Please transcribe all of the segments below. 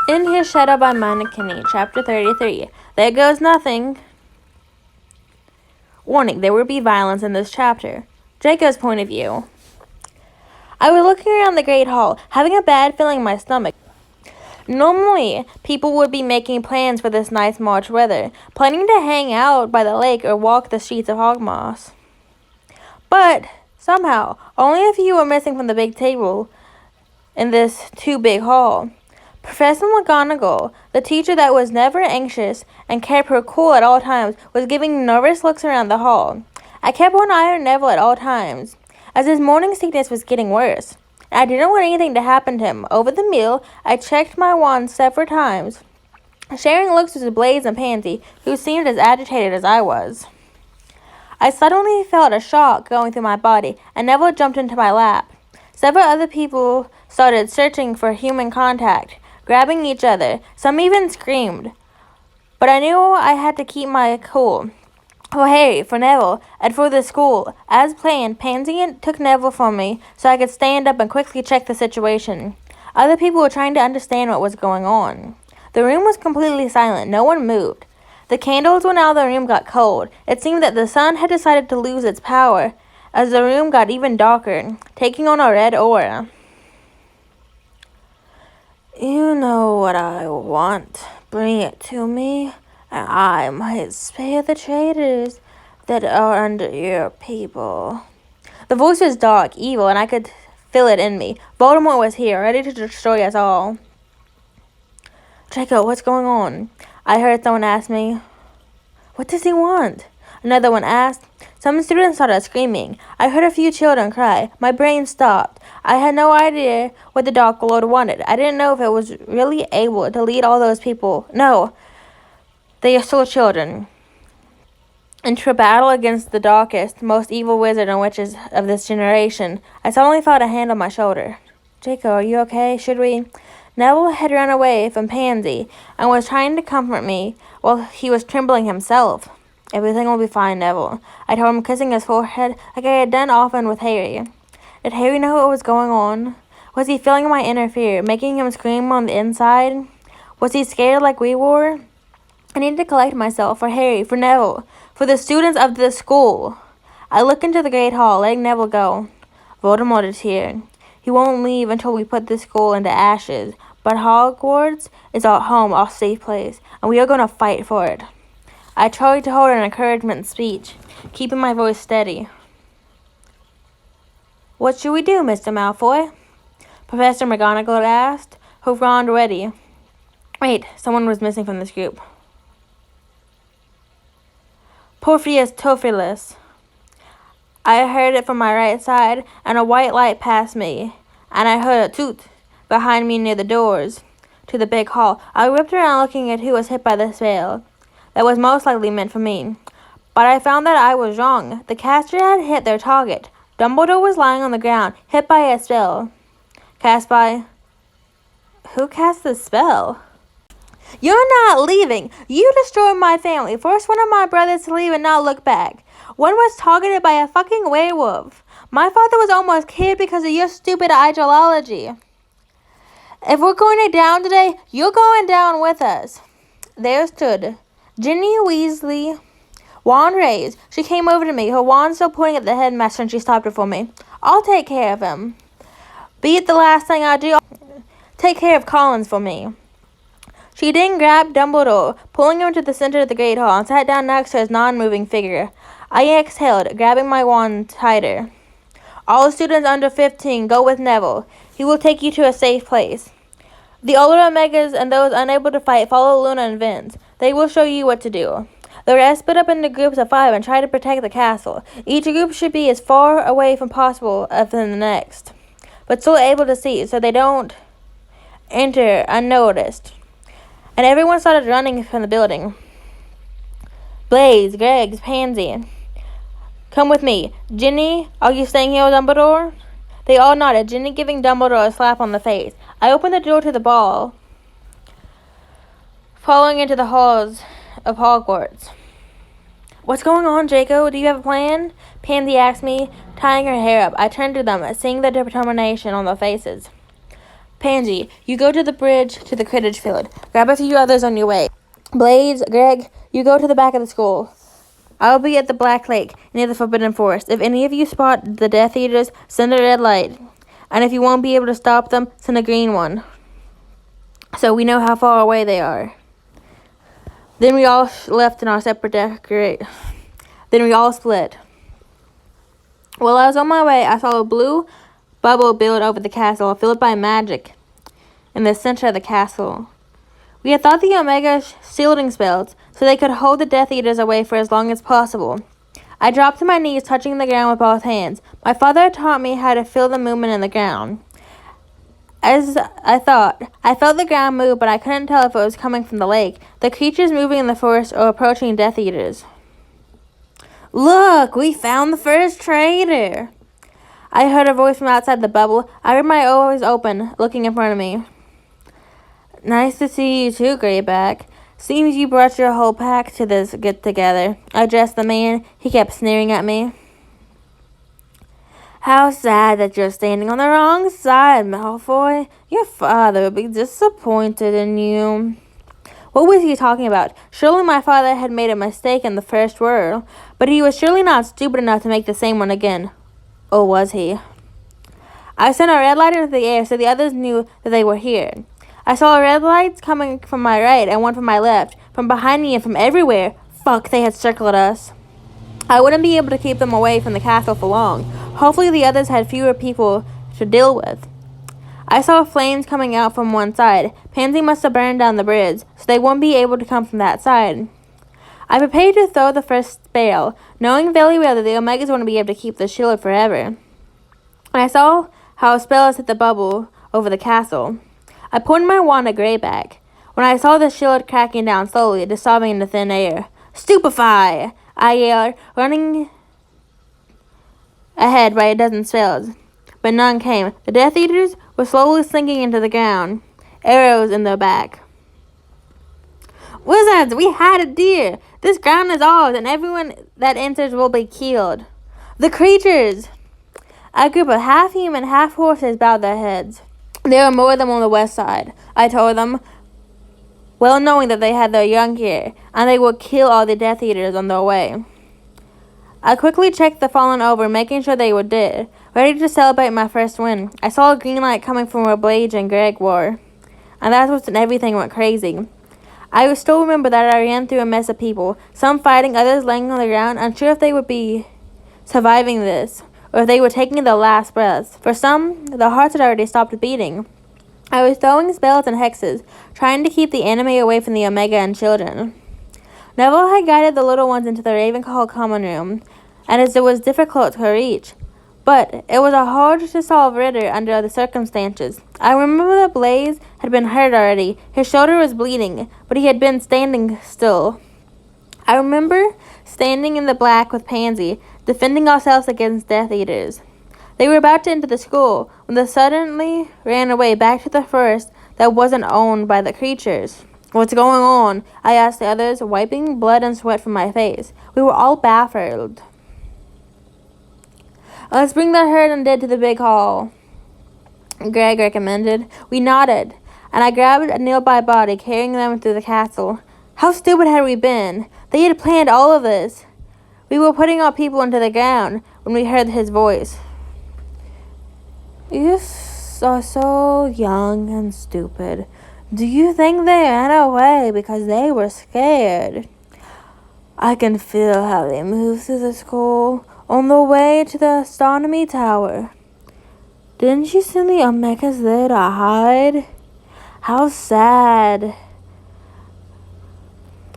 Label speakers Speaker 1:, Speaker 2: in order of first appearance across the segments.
Speaker 1: In His Shadow by meniekeime, Chapter 33. There goes nothing. Warning, there will be violence in this chapter. Draco's point of view. I was looking around the Great Hall, having a bad feeling in my stomach. Normally, people would be making plans for this nice March weather, planning to hang out by the lake or walk the streets of Hogmoss. But, somehow, only a few were missing from the big table in this too big hall. Professor McGonagall, the teacher that was never anxious and kept her cool at all times, was giving nervous looks around the hall. I kept one eye on Neville at all times, as his morning sickness was getting worse. I didn't want anything to happen to him. Over the meal, I checked my wand several times, sharing looks with Blaze and Pansy, who seemed as agitated as I was. I suddenly felt a shock going through my body, and Neville jumped into my lap. Several other people started searching for human contact, grabbing each other. Some even screamed. But I knew I had to keep my cool. For Harry, for Neville, and for the school. As planned, Pansy took Neville from me so I could stand up and quickly check the situation. Other people were trying to understand what was going on. The room was completely silent. No one moved. The candles went out, the room got cold. It seemed that the sun had decided to lose its power as the room got even darker, taking on a red aura. You know what I want. Bring it to me, and I might spare the traitors that are under your people. The voice was dark, evil, and I could feel it in me. Voldemort was here, ready to destroy us all. Draco, what's going on? I heard someone ask me. What does he want? Another one asked. Some students started screaming. I heard a few children cry. My brain stopped. I had no idea what the Dark Lord wanted. I didn't know if it was really able to lead all those people. No, they are still children. Into a battle against the darkest, most evil wizard and witches of this generation, I suddenly felt a hand on my shoulder. Draco, are you okay? Should we? Neville had run away from Pansy and was trying to comfort me while he was trembling himself. Everything will be fine, Neville. I told him, kissing his forehead like I had done often with Harry. Did Harry know what was going on? Was he feeling my inner fear, making him scream on the inside? Was he scared like we were? I needed to collect myself for Harry, for Neville, for the students of this school. I looked into the Great Hall, letting Neville go. Voldemort is here. He won't leave until we put this school into ashes. But Hogwarts is our home, our safe place, and we are going to fight for it. I tried to hold an encouragement speech, keeping my voice steady. What should we do, Mr. Malfoy? Professor McGonagall asked, her wand ready. Wait, someone was missing from this group. Porphyrius Tophilus. I heard it from my right side, and a white light passed me, and I heard a toot behind me near the doors to the big hall. I whipped around looking at who was hit by the spell that was most likely meant for me. But I found that I was wrong. The caster had hit their target. Dumbledore was lying on the ground, hit by a spell. Cast by... Who cast the spell? You're not leaving. You destroyed my family. Forced one of my brothers to leave and not look back. One was targeted by a fucking werewolf. My father was almost killed because of your stupid ideology. If we're going down today, you're going down with us. There stood Ginny Weasley, wand raised. She came over to me, her wand still pointing at the headmaster, and she stopped her for me. I'll take care of him. Be it the last thing I do, take care of Collins for me. She then grabbed Dumbledore, pulling him to the center of the Great Hall, and sat down next to his non-moving figure. I exhaled, grabbing my wand tighter. All students under 15, go with Neville. He will take you to a safe place. The older Omegas and those unable to fight follow Luna and Vince. They will show you what to do. The rest split up into groups of 5 and try to protect the castle. Each group should be as far away from possible as the next, but still able to see, so they don't enter unnoticed. And everyone started running from the building. Blaze, Greggs, Pansy. Come with me. Ginny, are you staying here with Dumbledore? They all nodded, Ginny giving Dumbledore a slap on the face. I opened the door to the ball, following into the halls of Hogwarts. What's going on, Draco? Do you have a plan? Pansy asked me, tying her hair up. I turned to them, seeing the determination on their faces. Pansy, you go to the bridge to the cribbage field. Grab a few others on your way. Blaze, Greg, you go to the back of the school. I'll be at the Black Lake, near the Forbidden Forest. If any of you spot the Death Eaters, send a red light. And if you won't be able to stop them, send a green one. So we know how far away they are. Then we all left in our separate Then we all split. While I was on my way, I saw a blue bubble build over the castle, filled by magic, in the center of the castle. We had thought the Omega shielding spells, so they could hold the Death Eaters away for as long as possible. I dropped to my knees, touching the ground with both hands. My father taught me how to feel the movement in the ground. As I thought, I felt the ground move, but I couldn't tell if it was coming from the lake, the creatures moving in the forest, or approaching Death Eaters. Look, we found the first traitor! I heard a voice from outside the bubble. I heard my eyes open, looking in front of me. Nice to see you too, Greyback. Seems you brought your whole pack to this get-together. I addressed the man. He kept sneering at me. How sad that you're standing on the wrong side, Malfoy. Your father would be disappointed in you. What was he talking about? Surely my father had made a mistake in the first word, but he was surely not stupid enough to make the same one again. Or was he? I sent a red light into the air so the others knew that they were here. I saw red lights coming from my right and one from my left, from behind me and from everywhere. Fuck, they had circled us. I wouldn't be able to keep them away from the castle for long. Hopefully the others had fewer people to deal with. I saw flames coming out from one side. Pansy must have burned down the bridge, so they won't be able to come from that side. I prepared to throw the first spell, knowing very well that the Omegas wouldn't be able to keep the shield forever. And I saw how spells hit the bubble over the castle. I pointed my wand at Greyback. When I saw the shield cracking down slowly, dissolving into thin air. Stupefy! I yelled, running ahead by a dozen spells. But none came. The Death Eaters were slowly sinking into the ground, arrows in their back. Wizards, we had a deer! This ground is ours, and everyone that enters will be killed. The creatures! A group of half-human, half-horses bowed their heads. There were more of them on the west side, I told them, well knowing that they had their young here, and they would kill all the Death Eaters on their way. I quickly checked the fallen over, making sure they were dead, ready to celebrate my first win. I saw a green light coming from where Blaze and Greg were, and that's when everything went crazy. I still remember that I ran through a mess of people, some fighting, others laying on the ground, unsure if they would be surviving this, or if they were taking their last breaths. For some, their hearts had already stopped beating. I was throwing spells and hexes, trying to keep the enemy away from the Omega and children. Neville had guided the little ones into the Ravenclaw common room, and as it was difficult to reach, but it was a hard-to-solve riddle under the circumstances. I remember that Blaze had been hurt already. His shoulder was bleeding, but he had been standing still. I remember standing in the black with Pansy, defending ourselves against Death Eaters. They were about to enter the school when they suddenly ran away back to the forest that wasn't owned by the creatures. What's going on? I asked the others, wiping blood and sweat from my face. We were all baffled. Let's bring the hurt and dead to the big hall, Greg recommended. We nodded, and I grabbed a nearby body, carrying them through the castle. How stupid had we been? They had planned all of this. We were putting our people into the ground when we heard his voice. You are so young and stupid. Do you think they ran away because they were scared? I can feel how they moved through the school on the way to the astronomy tower. Didn't you send the Omegas there to hide? How sad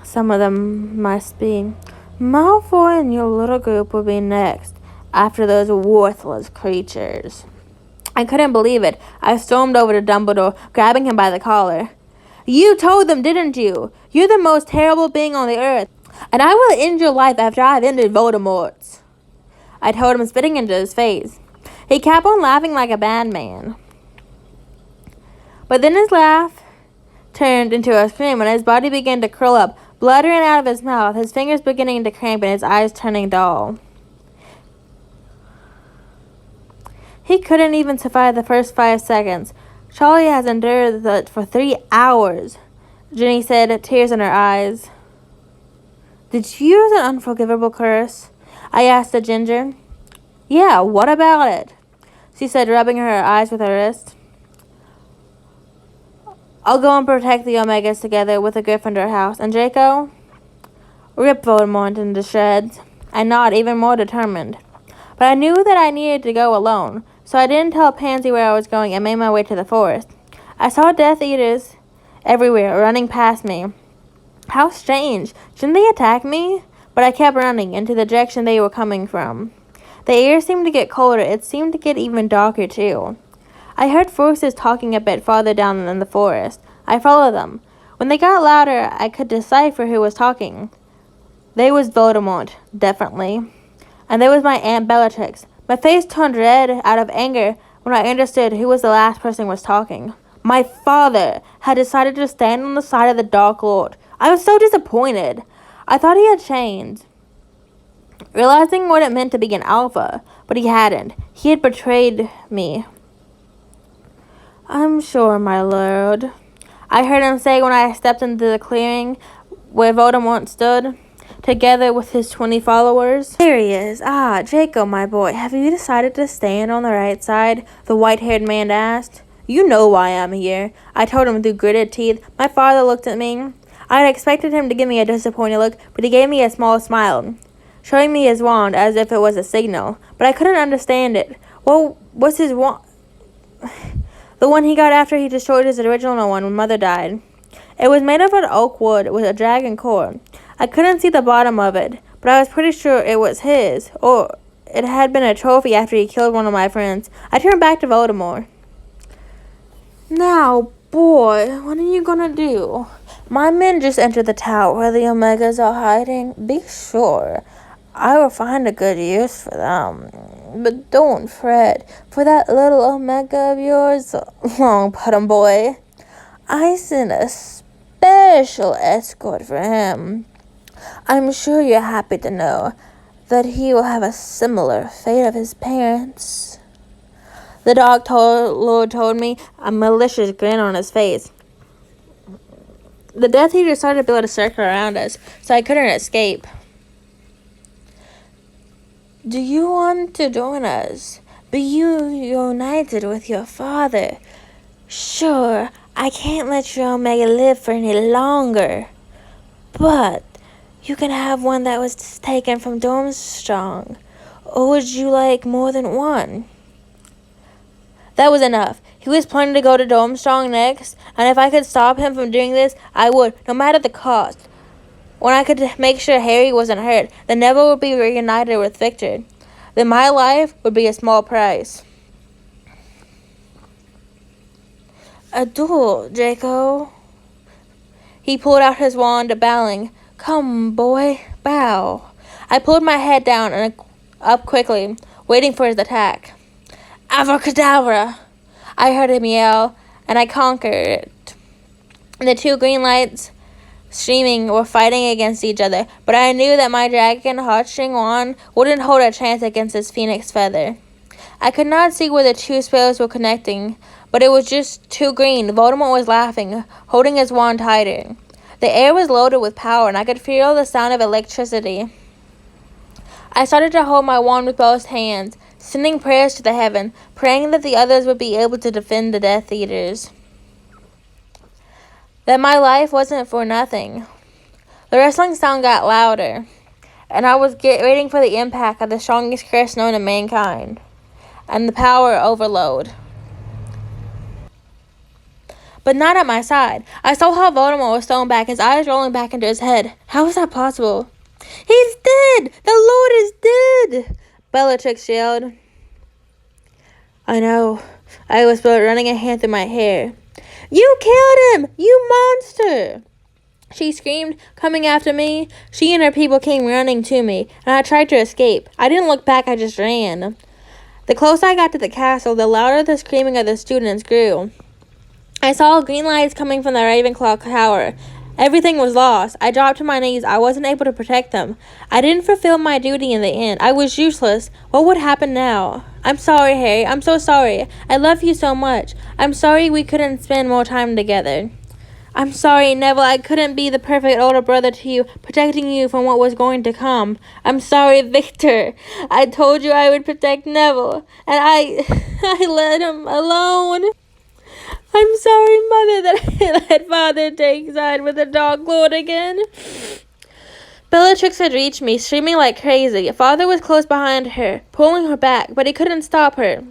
Speaker 1: some of them must be. Malfoy and your little group will be next, after those worthless creatures. I couldn't believe it. I stormed over to Dumbledore, grabbing him by the collar. You told them, didn't you? You're the most terrible being on the earth, and I will end your life after I've ended Voldemort's. I told him, spitting into his face. He kept on laughing like a bad man. But then his laugh turned into a scream, and his body began to curl up, blood ran out of his mouth, his fingers beginning to cramp, and his eyes turning dull. He couldn't even survive the first 5 seconds. Charlie has endured that for 3 hours, Ginny said, tears in her eyes. Did you use an unforgivable curse? I asked the ginger. Yeah, what about it? She said, rubbing her eyes with her wrist. I'll go and protect the Omegas together with the Gryffindor house. And Draco? Rip Voldemort into shreds. I nodded, even more determined. But I knew that I needed to go alone, so I didn't tell Pansy where I was going and made my way to the forest. I saw Death Eaters everywhere, running past me. How strange. Shouldn't they attack me? But I kept running into the direction they were coming from. The air seemed to get colder. It seemed to get even darker, too. I heard voices talking a bit farther down in the forest. I followed them. When they got louder, I could decipher who was talking. They was Voldemort, definitely. And there was my Aunt Bellatrix. My face turned red out of anger when I understood who was the last person was talking. My father had decided to stand on the side of the Dark Lord. I was so disappointed. I thought he had changed, realizing what it meant to be an alpha, but he hadn't. He had betrayed me. I'm sure, my lord, I heard him say when I stepped into the clearing where Voldemort stood, together with his 20 followers. There he is. Ah, Draco, my boy, have you decided to stand on the right side? The white-haired man asked. You know why I'm here, I told him through gritted teeth. My father looked at me. I had expected him to give me a disappointed look, but he gave me a small smile, showing me his wand as if it was a signal. But I couldn't understand it. What was his wand? The one he got after he destroyed his original one when Mother died. It was made of an oak wood with a dragon core. I couldn't see the bottom of it, but I was pretty sure it was his, or it had been a trophy after he killed one of my friends. I turned back to Voldemort. Now, boy, what are you gonna do? My men just entered the tower where the Omegas are hiding. Be sure I will find a good use for them. But don't fret for that little Omega of yours, long bottom boy. I sent a special escort for him. I'm sure you're happy to know that he will have a similar fate of his parents. The Dark Lord told me, a malicious grin on his face. The Death Eater started to build a circle around us, so I couldn't escape. Do you want to join us? Be you united with your father? Sure, I can't let your Omega live for any longer. But you can have one that was taken from Durmstrang. Or would you like more than one? That was enough. He was planning to go to Durmstrang next, and if I could stop him from doing this, I would, no matter the cost. When I could make sure Harry wasn't hurt, then Neville would be reunited with Victor. Then my life would be a small price. A duel, Draco. He pulled out his wand, bowing. Come, boy, bow. I pulled my head down and up quickly, waiting for his attack. Abracadabra! I heard him yell, and I conquered it. The two green lights streaming were fighting against each other, but I knew that my dragon heartstring wand wouldn't hold a chance against his phoenix feather. I could not see where the two spells were connecting, but it was just too green. Voldemort was laughing, holding his wand tighter. The air was loaded with power, and I could feel the sound of electricity. I started to hold my wand with both hands, sending prayers to the heaven, praying that the others would be able to defend the Death Eaters. That my life wasn't for nothing. The wrestling sound got louder, and I was waiting for the impact of the strongest curse known to mankind, and the power overload. But not at my side. I saw how Voldemort was thrown back, his eyes rolling back into his head. How was that possible? He's dead! The Lord is dead! Bellatrix yelled. I know. I whispered, running a hand through my hair. You killed him! You monster! She screamed, coming after me. She and her people came running to me, and I tried to escape. I didn't look back, I just ran. The closer I got to the castle, the louder the screaming of the students grew. I saw green lights coming from the Ravenclaw tower, Everything was lost. I dropped to my knees. I wasn't able to protect them. I didn't fulfill my duty in the end. I was useless. What would happen now? I'm sorry, Harry. I'm so sorry. I love you so much. I'm sorry we couldn't spend more time together. I'm sorry, Neville. I couldn't be the perfect older brother to you, protecting you from what was going to come. I'm sorry, Victor. I told you I would protect Neville, and I let him alone. I'm sorry, Mother, that I let Father take side with the Dark Lord again. Bellatrix had reached me, screaming like crazy. Father was close behind her, pulling her back, but he couldn't stop her.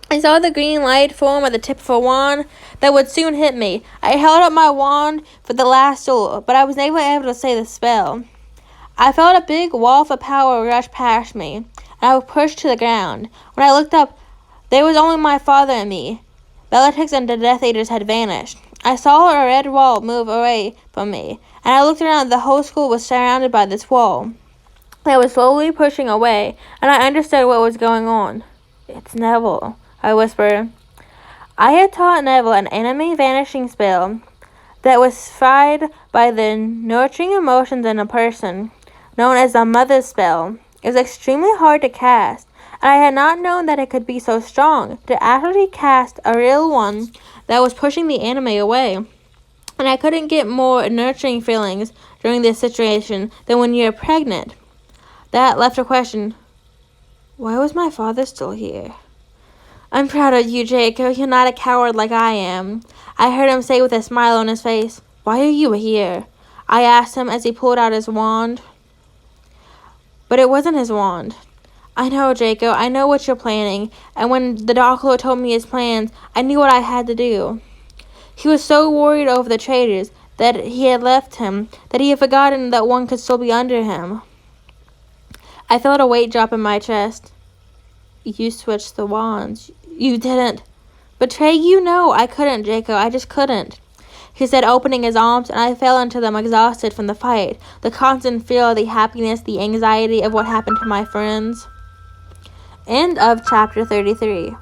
Speaker 1: I saw the green light form at the tip of a wand that would soon hit me. I held up my wand for the last duel, but I was never able to say the spell. I felt a big wall of power rush past me, and I was pushed to the ground. When I looked up, there was only my father and me. Bellatrix and the Death Eaters had vanished. I saw a red wall move away from me, and I looked around. The whole school was surrounded by this wall. I was slowly pushing away, and I understood what was going on. It's Neville, I whispered. I had taught Neville an enemy vanishing spell that was fried by the nurturing emotions in a person, known as the Mother's Spell. It was extremely hard to cast, and I had not known that it could be so strong to actually cast a real one that was pushing the enemy away. And I couldn't get more nurturing feelings during this situation than when you're pregnant. That left a question. Why was my father still here? I'm proud of you, Jacob. You're not a coward like I am. I heard him say with a smile on his face. Why are you here? I asked him as he pulled out his wand. But it wasn't his wand. I know, Draco. I know what you're planning. And when the Dark Lord told me his plans, I knew what I had to do. He was so worried over the traitors that he had left him, that he had forgotten that one could still be under him. I felt a weight drop in my chest. You switched the wands. You didn't. Betray you? No, I couldn't, Draco. I just couldn't. He said, opening his arms, and I fell into them exhausted from the fight, the constant fear, the happiness, the anxiety of what happened to my friends. End of chapter 33.